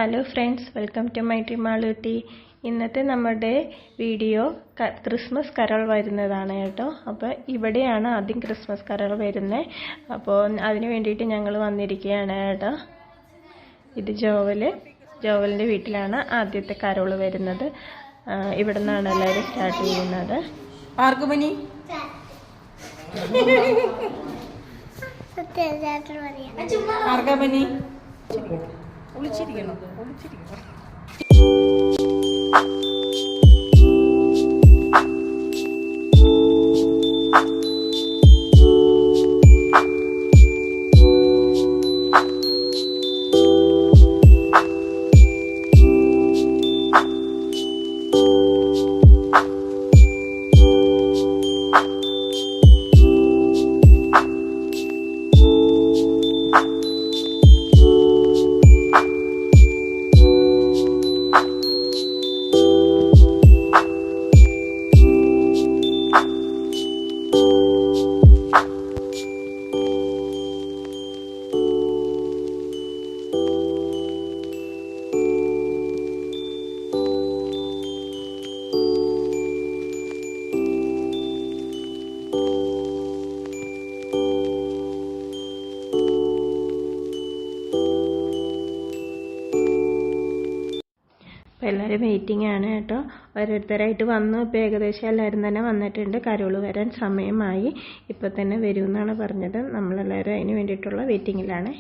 Hello friends, welcome to my team Malootty. ഇന്നത്തെ നമ്മുടെ video Christmas Carol വരുന്നതാണ് കേട്ടോ. അപ്പോൾ ഇവിടെയാണ് ആദ്യം ക്രിസ്മസ് കരോൾ വരുന്നത്. അപ്പോൾ അതിന് വേണ്ടിയിട്ട് ഞങ്ങൾ വന്നിരിക്കുകയാണ് കേട്ടോ. ഇത് ജോവലിൻ്റെ വീട്ടിലാണ് ആദ്യത്തെ കരോൾ വരുന്നത്. ഇവിടെ നിന്നാണ് എല്ലാവരും സ്റ്റാർട്ട് ചെയ്യുന്നത്. ഒളിച്ചിരിക്കണം. അപ്പോൾ എല്ലാവരും വെയിറ്റിംഗ് ആണ് കേട്ടോ. ഓരോരുത്തരായിട്ട് വന്നു. ഇപ്പോൾ ഏകദേശം എല്ലാവരും തന്നെ വന്നിട്ടുണ്ട്. കരോൾ വരാൻ സമയമായി. ഇപ്പോൾ തന്നെ വരുമെന്നാണ് പറഞ്ഞത്. നമ്മളെല്ലാവരും അതിന് വേണ്ടിയിട്ടുള്ള വെയിറ്റിങ്ങിലാണ്.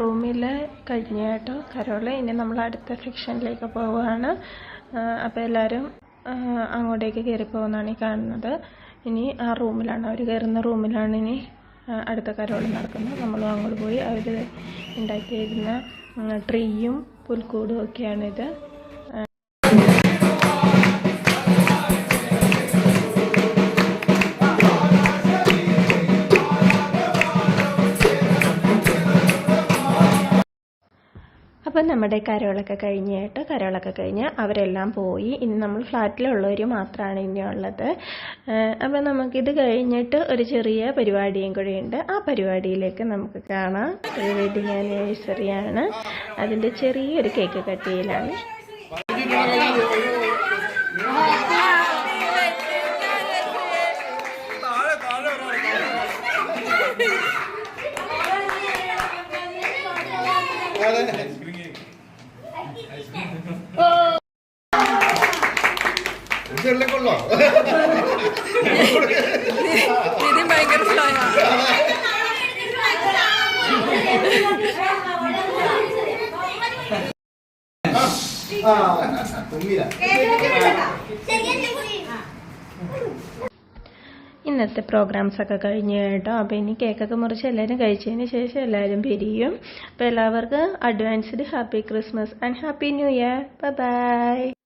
റൂമിൽ കഴിഞ്ഞ കേട്ടോ കരോള്. ഇനി നമ്മൾ അടുത്ത സെക്ഷനിലേക്ക് പോവുകയാണ്. അപ്പോൾ എല്ലാവരും അങ്ങോട്ടേക്ക് കയറി പോകുന്നതാണ് ഈ കാണുന്നത്. ഇനി ആ റൂമിലാണ്, അവർ കയറുന്ന റൂമിലാണ് ഇനി അടുത്ത കരോള് നടക്കുന്നത്. നമ്മളും അങ്ങോട്ട് പോയി. അവർ ഉണ്ടാക്കിയിരുന്ന ട്രീയും പുൽക്കൂടും ഒക്കെയാണിത്. അപ്പം നമ്മുടെ കരോളൊക്കെ കഴിഞ്ഞ് അവരെല്ലാം പോയി. ഇനി നമ്മൾ ഫ്ലാറ്റിലുള്ളവർ മാത്രമാണ് ഇനിയുള്ളത്. അപ്പം നമുക്കിത് കഴിഞ്ഞിട്ട് ഒരു ചെറിയ പരിപാടിയും കൂടെ ഉണ്ട്. ആ പരിപാടിയിലേക്ക് നമുക്ക് കാണാം. ഒരു വെഡിങ് ആനിവേഴ്സറിയാണ്. അതിൻ്റെ ചെറിയൊരു കേക്ക് കട്ട് ചെയ്യലാണ്. കൊള്ളോ ഇത് ഭയങ്കര ഇന്നത്തെ പ്രോഗ്രാംസ് ഒക്കെ കഴിഞ്ഞു കേട്ടോ. അപ്പോൾ ഇനി കേക്കൊക്കെ മുറിച്ച് എല്ലാവരും കഴിച്ചതിന് ശേഷം എല്ലാവരും പിരിയും. അപ്പോൾ എല്ലാവർക്കും advanced happy Christmas and happy new year. Bye bye.